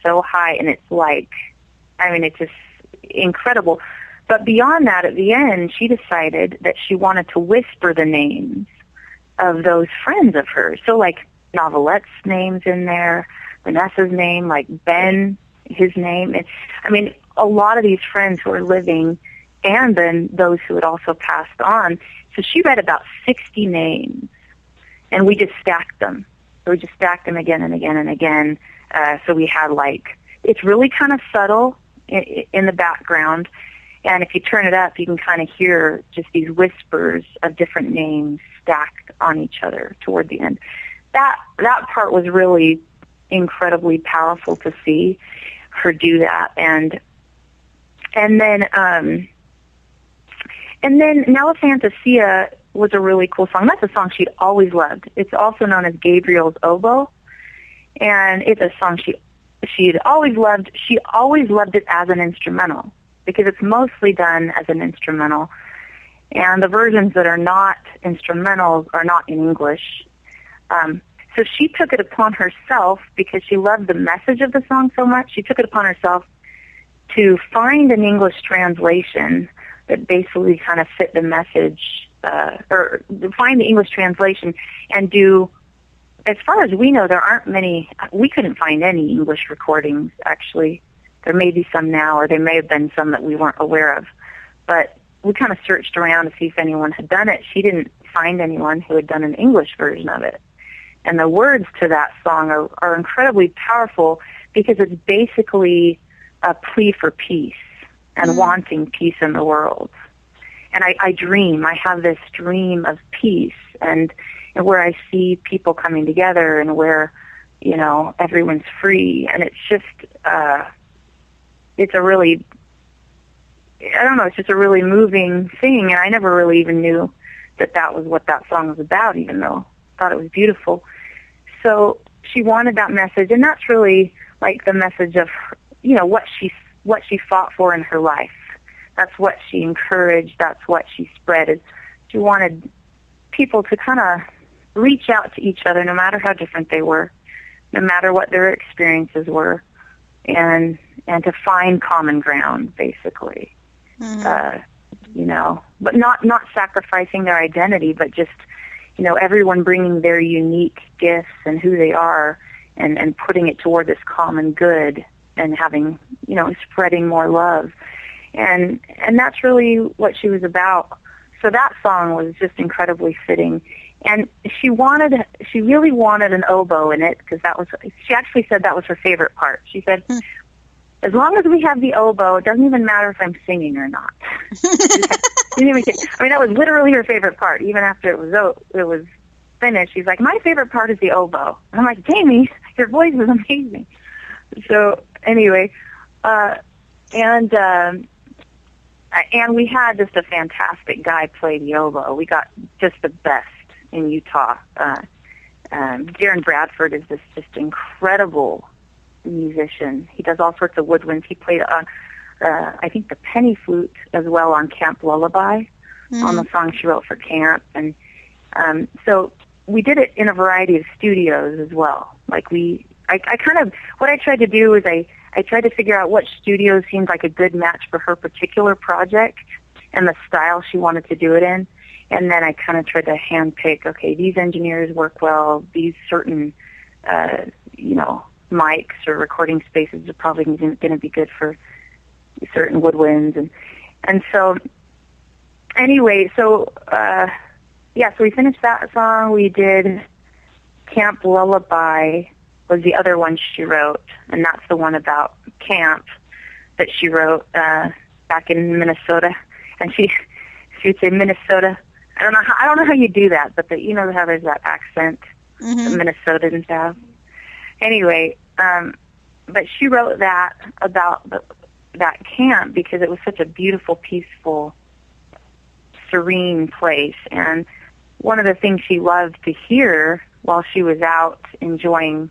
so high, and it's like, I mean, it's just incredible. But beyond that, at the end, she decided that she wanted to whisper the names of those friends of hers. So, like, Novelette's name's in there, Vanessa's name, like Ben, his name. I mean, a lot of these friends who are living, and then those who had also passed on. So she read about 60 names, and we just stacked them. So we just stacked them again and again and again. So we had, like, it's really kind of subtle in the background. And if you turn it up, you can kind of hear just these whispers of different names stacked on each other toward the end. That part was really incredibly powerful to see her do that. And then Nella Fantasia was a really cool song. That's a song she'd always loved. It's also known as Gabriel's Oboe, and it's a song she'd always loved. She always loved it as an instrumental, because it's mostly done as an instrumental. And the versions that are not instrumentals are not in English. So she took it upon herself, because she loved the message of the song so much, she took it upon herself to find an English translation that basically kind of fit the message, or find the English translation and do, as far as we know, there aren't many, we couldn't find any English recordings, actually. There may be some now, or there may have been some that we weren't aware of. But we kind of searched around to see if anyone had done it. She didn't find anyone who had done an English version of it. And the words to that song are incredibly powerful, because it's basically a plea for peace and wanting peace in the world. And I have this dream of peace, and where I see people coming together, and where, you know, everyone's free. And it's just, it's a really, I don't know, it's just a really moving thing. And I never really even knew that was what that song was about, even though I thought it was beautiful. So she wanted that message, and that's really like the message of, you know, what she fought for in her life. That's what she encouraged. That's what she spread. She wanted people to kind of reach out to each other, no matter how different they were, no matter what their experiences were, and to find common ground, basically. You know, but not sacrificing their identity, but just, you know, everyone bringing their unique gifts and who they are, and putting it toward this common good, and having, you know, spreading more love. And that's really what she was about. So that song was just incredibly fitting. And she really wanted an oboe in it, because she actually said that was her favorite part. She said, as long as we have the oboe, it doesn't even matter if I'm singing or not. I mean, that was literally her favorite part. Even after it was finished, she's like, my favorite part is the oboe. And I'm like, Jamie, your voice is amazing. So anyway, and we had just a fantastic guy play the oboe. We got just the best in Utah. Darren Bradford is this just incredible musician. He does all sorts of woodwinds. He played on, I think, the penny flute as well on Cant Blow Up, on the song she wrote for camp. And so we did it in a variety of studios as well. Like what I tried to do is I tried to figure out what studio seemed like a good match for her particular project and the style she wanted to do it in. And then I kind of tried to handpick, okay, these engineers work well, these certain, you know, mics or recording spaces are probably going to be good for certain woodwinds. And so, anyway, so we finished that song. We did Camp Lullaby was the other one she wrote, and that's the one about camp that she wrote back in Minnesota. And she would say Minnesota. I don't know how you do that, but you know how there's that accent that Minnesotans have. Anyway, but she wrote that about that camp because it was such a beautiful, peaceful, serene place. And one of the things she loved to hear while she was out enjoying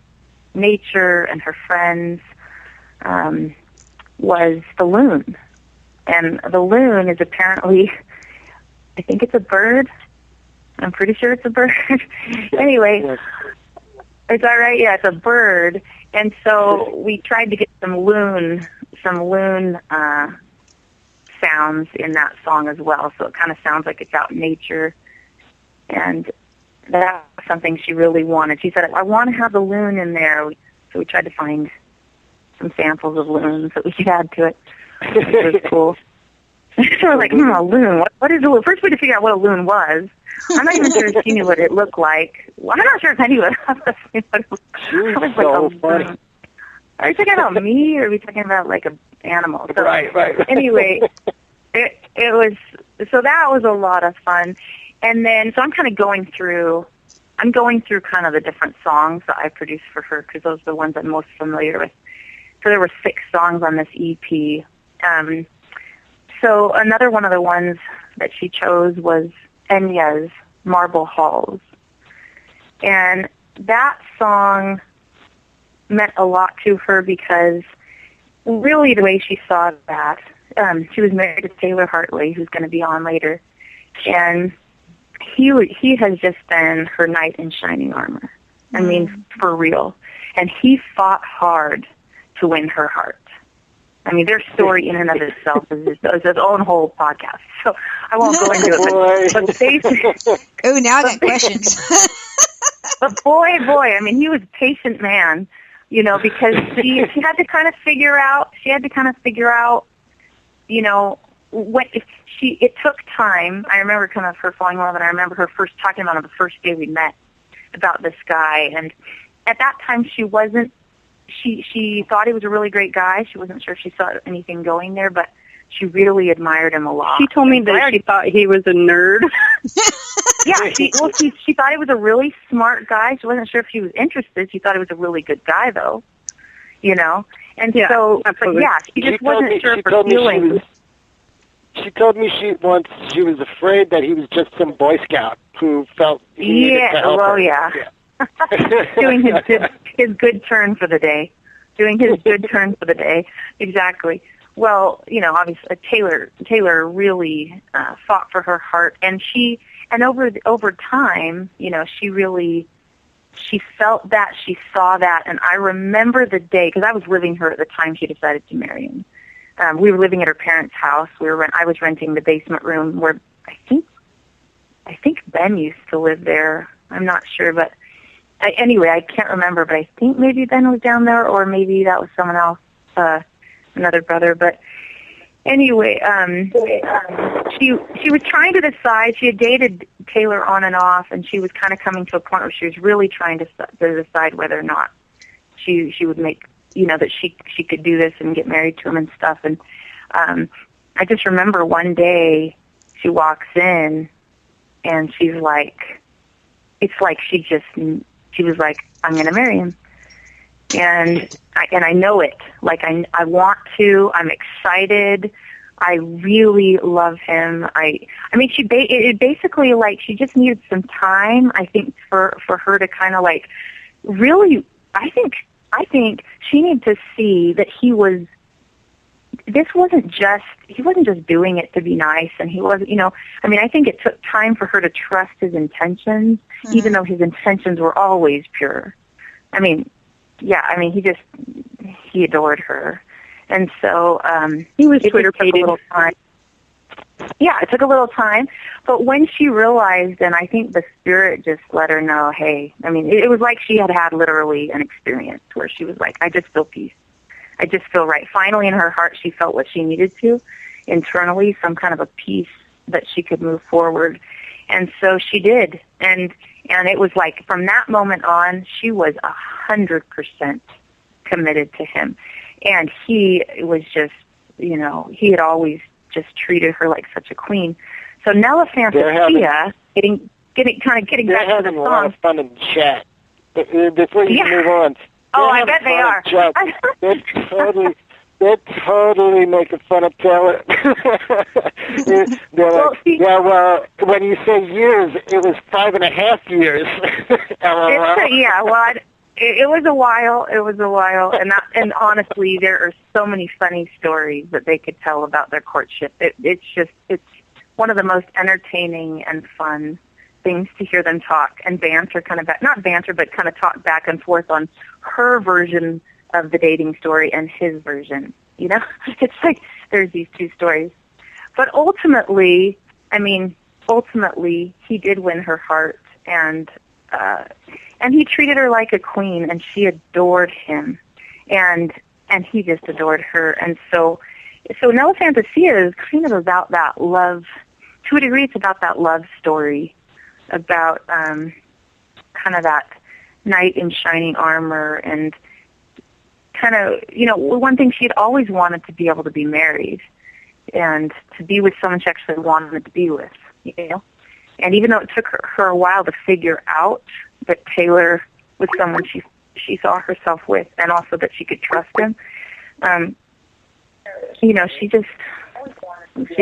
nature and her friends was the loon. And the loon is apparently, I think it's a bird. I'm pretty sure it's a bird. Anyway, is that right? Yeah, it's a bird. And so we tried to get some Loon sounds in that song as well. So it kind of sounds like it's out in nature. And that was something she really wanted. She said, I want to have the Loon in there. So we tried to find some samples of loons that we could add to it. It was cool. So we're like, a loon. What is a loon? First we had to figure out what a loon was. I'm not even sure if she knew what it looked like. Well, I'm not sure if I knew what it was. So funny. Are you talking about me, or are we talking about like an animal? So, right. Anyway, it was, so that was a lot of fun. And then, so I'm kind of going through kind of the different songs that I produced for her, because those are the ones I'm most familiar with. So there were 6 songs on this EP. So another one of the ones that she chose was Enya's Marble Halls. And that song meant a lot to her because really the way she saw that, she was married to Taylor Hartley, who's going to be on later, and he has just been her knight in shining armor. I mean, for real. And he fought hard to win her heart. I mean, their story in and of itself is its own whole podcast, so I won't go into it. But basically, oh, now I got questions. But boy, I mean, he was a patient man, you know, because she had to kind of figure out, you know, it took time. I remember kind of her falling in love, and I remember her first talking about it the first day we met about this guy, and at that time she thought he was a really great guy. She wasn't sure if she saw anything going there, but she really admired him a lot. She told me that she thought he was a nerd. Yeah, she thought he was a really smart guy. She wasn't sure if she was interested. She thought he was a really good guy, though, you know. And yeah, so, absolutely. But yeah, she just wasn't sure of her feelings. She told me she was afraid that he was just some Boy Scout who felt he needed to help her. Yeah. Doing his good turn for the day. Exactly. Well, you know, obviously Taylor really fought for her heart, and over time, you know, she felt that, she saw that, and I remember the day, because I was living her at the time she decided to marry him. We were living at her parents' house. I was renting the basement room where I think Ben used to live there. I'm not sure, but anyway, I can't remember, but I think maybe Ben was down there, or maybe that was someone else, another brother. But anyway, she was trying to decide. She had dated Taylor on and off, and she was kind of coming to a point where she was really trying to decide whether or not she would make, you know, that she could do this and get married to him and stuff. And I just remember one day she walks in, and she's like, it's like she was like, I'm going to marry him. And I know it. Like, I want to. I'm excited. I really love him. I mean, it basically, like, she just needed some time, I think, for her to kind of, like, really, I think she needed to see that he wasn't just doing it to be nice, and he wasn't, you know, I mean, I think it took time for her to trust his intentions, even though his intentions were always pure. I mean, yeah, I mean, he adored her. And so, he was Twitter-pated. Yeah, it took a little time, but when she realized, and I think the Spirit just let her know, hey, I mean, it was like she had literally an experience where she was like, I just feel peace. I just feel right. Finally, in her heart, she felt what she needed to internally, some kind of a peace that she could move forward. And so she did. And it was like, from that moment on, she was 100% committed to him. And he was just, you know, he had always just treated her like such a queen. So Nella Fantasia, getting back to the song. They're having a lot of fun in the chat. Before you move on. Oh, I bet they are. They're totally making fun of Taylor. They're like, yeah, well, when you say years, it was 5.5 years. Yeah, well, it was a while. And honestly, there are so many funny stories that they could tell about their courtship. It's one of the most entertaining and fun things to hear them talk and banter, not banter, but kind of talk back and forth on her version of the dating story and his version. You know, it's like there's these two stories. But ultimately, he did win her heart, and he treated her like a queen, and she adored him, and he just adored her. And so Nella Fantasia is kind of about that love. To a degree, it's about that love story, about kind of that knight in shining armor, and kind of, you know, one thing she had always wanted to be able to be married and to be with someone she actually wanted to be with, you know. And even though it took her a while to figure out that Taylor was someone she saw herself with, and also that she could trust him, you know, she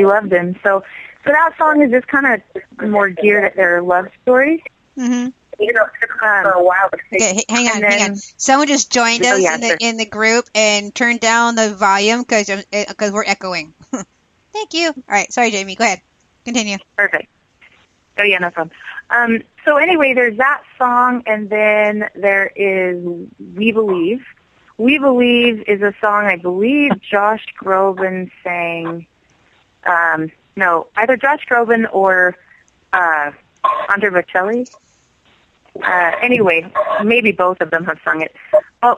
loved him. So that song is just kind of more geared at their love story. Mm-hmm. You know, it took her a while to figure. Okay, hang on. Someone just joined us in the group and turned down the volume because we're echoing. Thank you. All right, sorry, Jamie. Go ahead. Continue. Perfect. Oh, yeah, no problem. So anyway, there's that song, and then there is We Believe. We Believe is a song I believe Josh Groban sang. No, either Josh Groban or Andre Bocelli. Anyway, maybe both of them have sung it.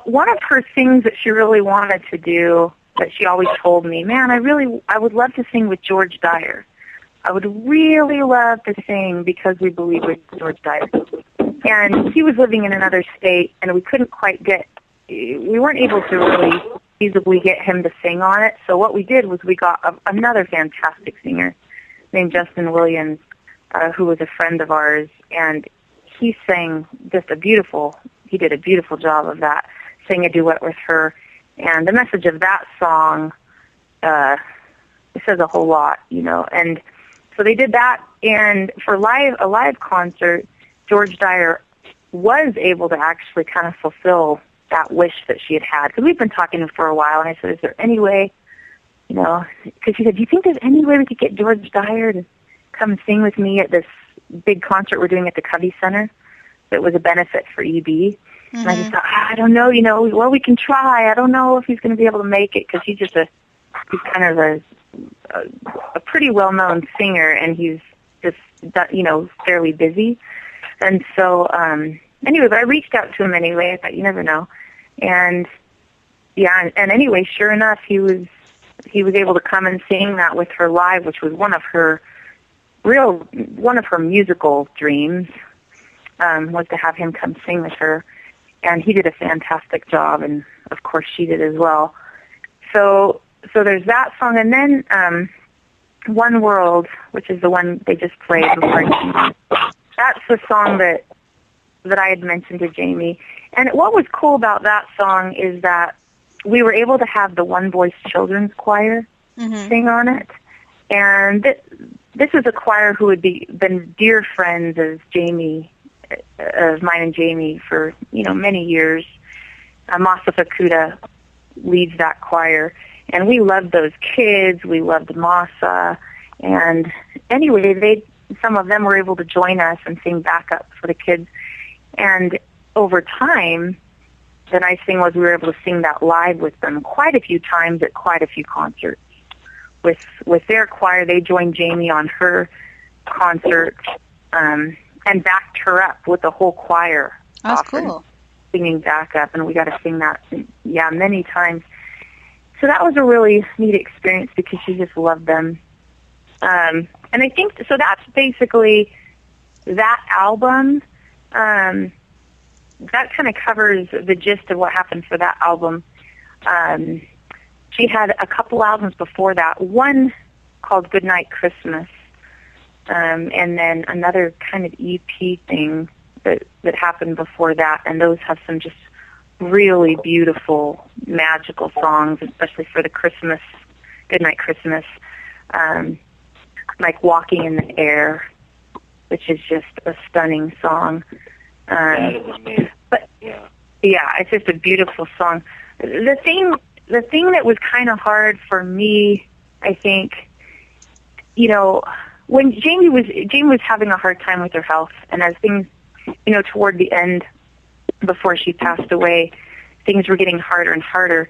One of her things that she really wanted to do, that she always told me, man, I would love to sing with George Dyer. I would really love to sing Because We Believe with George Dyer. And he was living in another state, and we weren't able to really feasibly get him to sing on it. So what we did was we got another fantastic singer named Justin Williams, who was a friend of ours, and he sang he did a beautiful job of that, sang a duet with her. And the message of that song, it says a whole lot, you know. And so they did that, and for a live concert, George Dyer was able to actually kind of fulfill that wish that she had. Because we've been talking for a while, and I said, is there any way, you know, because she said, do you think there's any way we could get George Dyer to come sing with me at this big concert we're doing at the Covey Center that was a benefit for EB? Mm-hmm. And I just thought, I don't know, you know, well, we can try. I don't know if he's going to be able to make it, because he's kind of a pretty well-known singer, and he's just, you know, fairly busy. And so, anyways, I reached out to him anyway. I thought, you never know. And, yeah, and anyway, sure enough, he was able to come and sing that with her live, which was one of her musical dreams, was to have him come sing with her. And he did a fantastic job, and, of course, she did as well. So there's that song, and then One World, which is the one they just played before. That's the song that I had mentioned to Jamie. And what was cool about that song is that we were able to have the One Voice Children's Choir sing on it. And this is a choir who had been dear friends of mine and Jamie for, you know, many years. Masa Fukuda leads that choir. And we loved those kids. We loved Masa. And anyway, some of them were able to join us and sing backup for the kids. And over time, the nice thing was we were able to sing that live with them quite a few times at quite a few concerts. With their choir, they joined Jamie on her concert and backed her up with the whole choir. That's cool. Singing backup, and we got to sing that, many times. So that was a really neat experience because she just loved them. And I think, so that's basically that album. That kind of covers the gist of what happened for that album. She had a couple albums before that, one called Goodnight Christmas, and then another kind of EP thing that happened before that, and those have some just really beautiful, magical songs, especially for the Christmas, Goodnight Christmas, like Walking in the Air, which is just a stunning song. But yeah, it's just a beautiful song. The thing that was kind of hard for me, I think, you know, when Jamie was having a hard time with her health, and as things, toward the end, before she passed away, things were getting harder and harder.